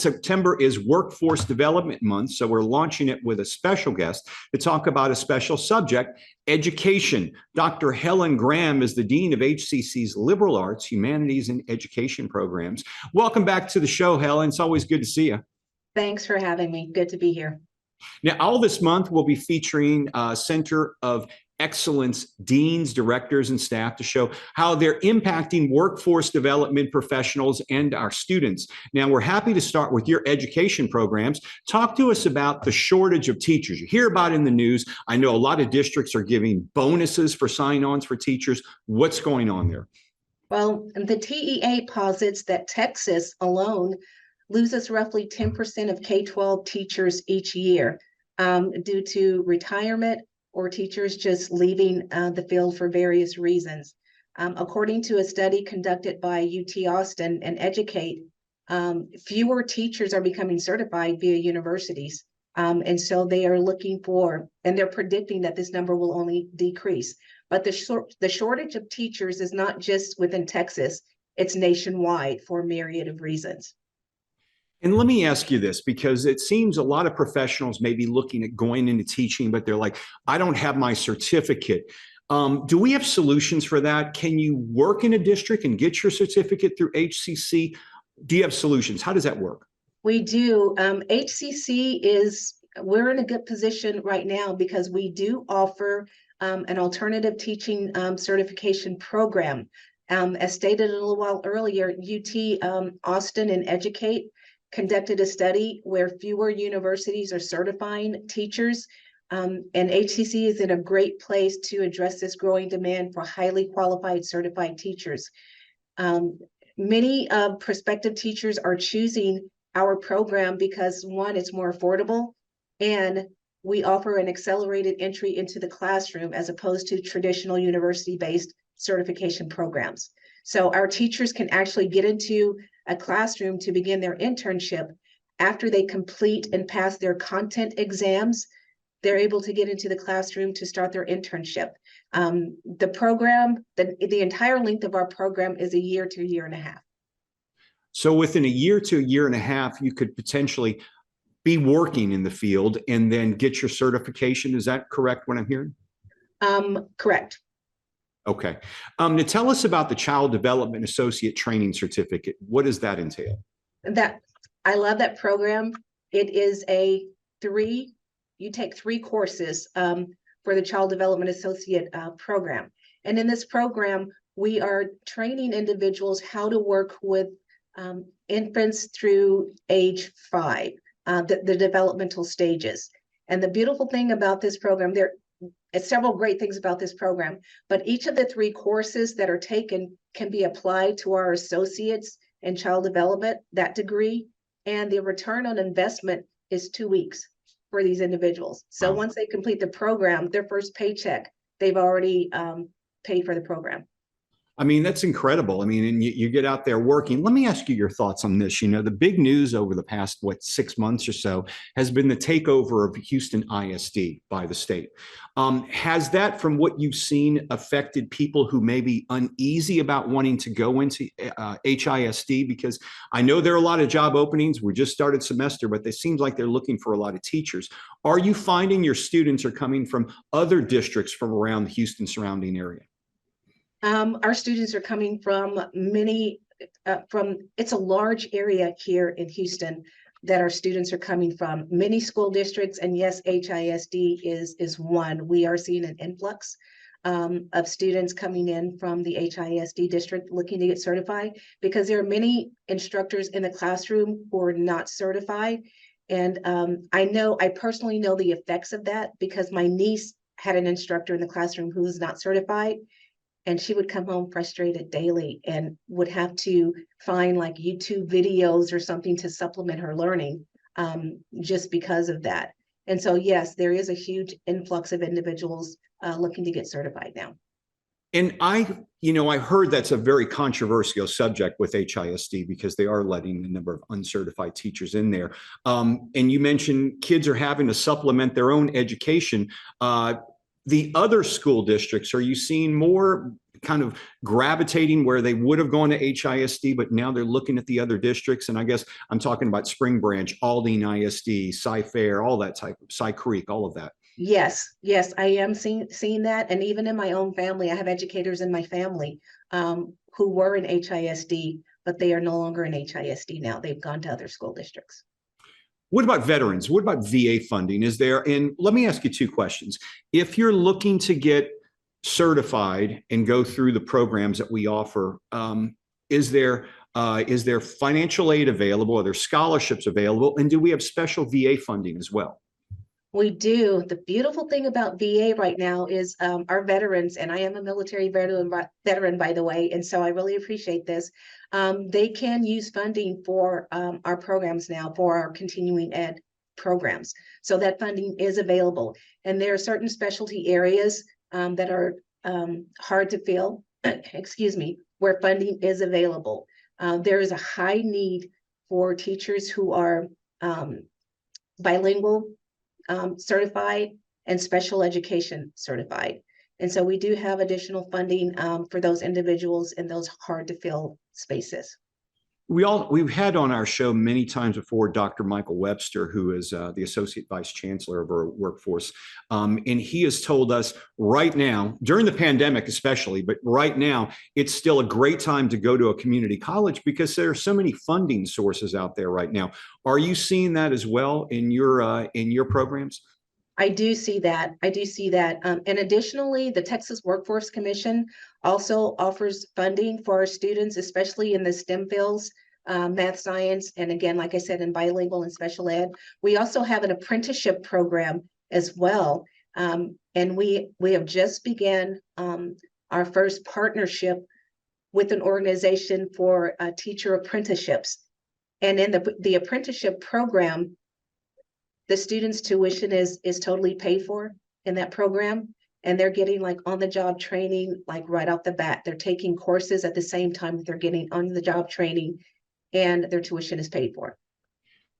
September is Workforce Development Month, so we're launching it with a special guest to talk about a special subject, education. Dr. Helen Graham is the Dean of HCC's Liberal Arts, Humanities, and Education programs. Welcome back to the show, Helen. It's always good to see you. Thanks for having me. Good to be here. Now, all this month, we'll be featuring Center of Excellence deans, directors, and staff to show how they're impacting workforce development professionals and our students. Now, we're happy to start with your education programs. Talk to us about the shortage of teachers. You hear about it in the news. I know a lot of districts are giving bonuses for sign-ons for teachers. What's going on there? Well, the TEA posits that Texas alone loses roughly 10% of K-12 teachers each year due to retirement or teachers just leaving the field for various reasons. According to a study conducted by UT Austin and Educate, fewer teachers are becoming certified via universities. And so they are looking for, and they're predicting that this number will only decrease. But the shortage of teachers is not just within Texas, it's nationwide for a myriad of reasons. And let me ask you this, because it seems a lot of professionals may be looking at going into teaching, but they're like, I don't have my certificate. Do we have solutions for that? Can you work in a district and get your certificate through HCC? Do you have solutions? How does that work? We do. We're in a good position right now because we do offer an alternative teaching certification program. As stated a little while earlier, UT Austin and Educate conducted a study where fewer universities are certifying teachers, and HCC is in a great place to address this growing demand for highly qualified certified teachers. Many prospective teachers are choosing our program because, one, it's more affordable, and we offer an accelerated entry into the classroom as opposed to traditional university-based certification programs. So our teachers can actually get into a classroom to begin their internship. After they complete and pass their content exams, they're able to get into the classroom to start their internship. The program, the entire length of our program is a year to a year and a half. So within a year to a year and a half, you could potentially be working in the field and then get your certification. Is that correct, what I'm hearing? Correct. Okay. Now tell us about the Child Development Associate Training Certificate. What does that entail? I love that program. It is you take 3 courses for the Child Development Associate program. And in this program, we are training individuals how to work with infants through age 5, the developmental stages. And the beautiful thing about this program, it's several great things about this program, but each of the 3 courses that are taken can be applied to our associates in child development, that degree, and the return on investment is 2 weeks for these individuals. So once they complete the program, their first paycheck, they've already paid for the program. I mean, that's incredible. I mean, and you get out there working. Let me ask you your thoughts on this. You know, the big news over the past, 6 months or so has been the takeover of Houston ISD by the state. Has that, from what you've seen, affected people who may be uneasy about wanting to go into HISD? Because I know there are a lot of job openings. We just started semester, but it seems like they're looking for a lot of teachers. Are you finding your students are coming from other districts from around the Houston surrounding area? Our students are coming from it's a large area here in Houston that our students are coming from, many school districts, and yes, HISD is one. We are seeing an influx of students coming in from the HISD district looking to get certified because there are many instructors in the classroom who are not certified. And I personally know the effects of that because my niece had an instructor in the classroom who was not certified. And she would come home frustrated daily and would have to find like YouTube videos or something to supplement her learning just because of that. And so, yes, there is a huge influx of individuals looking to get certified now. And I heard that's a very controversial subject with HISD because they are letting the number of uncertified teachers in there. And you mentioned kids are having to supplement their own education. The other school districts, are you seeing more kind of gravitating where they would have gone to HISD, but now they're looking at the other districts. And I guess I'm talking about Spring Branch, Aldine ISD, Cy-Fair, all that type of Cy Creek, all of that. Yes, yes, I am seeing that. And even in my own family, I have educators in my family who were in HISD, but they are no longer in HISD now. They've gone to other school districts. What about veterans? What about VA funding? Is there, and let me ask you two questions. If you're looking to get certified and go through the programs that we offer, is there financial aid available? Are there scholarships available? And do we have special VA funding as well? We do. The beautiful thing about VA right now is our veterans, and I am a military veteran, by the way, and so I really appreciate this. They can use funding for our programs now, for our continuing ed programs. So that funding is available. And there are certain specialty areas that are hard to fill, excuse me, where funding is available. There is a high need for teachers who are bilingual, certified, and special education certified. And so we do have additional funding for those individuals in those hard to fill spaces. We've had on our show many times before Dr. Michael Webster, who is the Associate Vice Chancellor of our workforce. And he has told us right now, during the pandemic especially, but right now, it's still a great time to go to a community college because there are so many funding sources out there right now. Are you seeing that as well in your programs? I do see that. I do see that. And additionally, the Texas Workforce Commission also offers funding for our students, especially in the STEM fields, math, science, and again, like I said, in bilingual and special ed. We also have an apprenticeship program as well. And we have just began our first partnership with an organization for teacher apprenticeships. And in the apprenticeship program, the students' tuition is totally paid for in that program, and they're getting like on-the-job training, like right off the bat. They're taking courses at the same time that they're getting on-the-job training, and their tuition is paid for.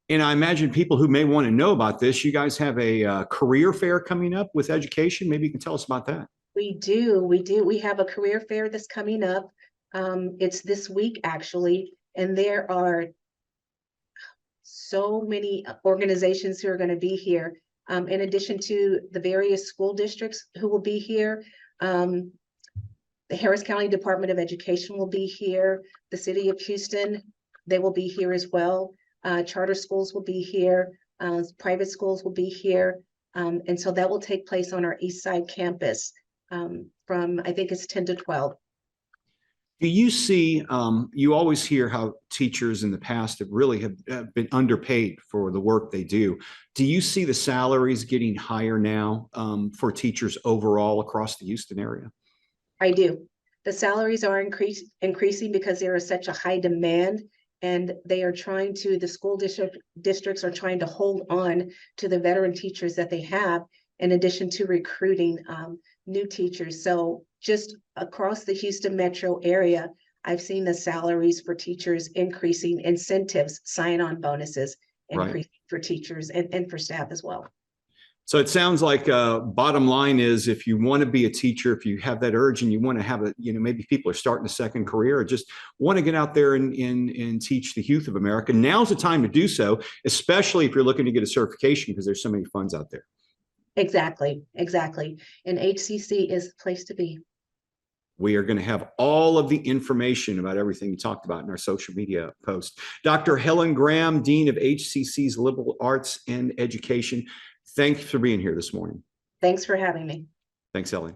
And I imagine people who may want to know about this, you guys have a career fair coming up with education. Maybe you can tell us about that. We do. We have a career fair that's coming up. It's this week, actually, and there are so many organizations who are going to be here, in addition to the various school districts who will be here. The Harris County Department of Education will be here. The City of Houston, they will be here as well. Charter schools will be here. Private schools will be here. And so that will take place on our East Side campus from, I think it's 10 to 12. Do you see, you always hear how teachers in the past have been underpaid for the work they do. Do you see the salaries getting higher now for teachers overall across the Houston area? I do. The salaries are increasing because there is such a high demand, and they are trying to, the school districts are trying to hold on to the veteran teachers that they have, in addition to recruiting new teachers. So just across the Houston metro area, I've seen the salaries for teachers increasing, incentives, sign-on bonuses increasing for teachers and for staff as well. So it sounds like bottom line is, if you want to be a teacher, if you have that urge and you want to have a, maybe people are starting a second career or just want to get out there and teach the youth of America, now's the time to do so, especially if you're looking to get a certification because there's so many funds out there. Exactly. And HCC is the place to be. We are going to have all of the information about everything you talked about in our social media post. Dr. Helen Graham, Dean of HCC's Liberal Arts and Education. Thanks for being here this morning. Thanks for having me. Thanks, Helen.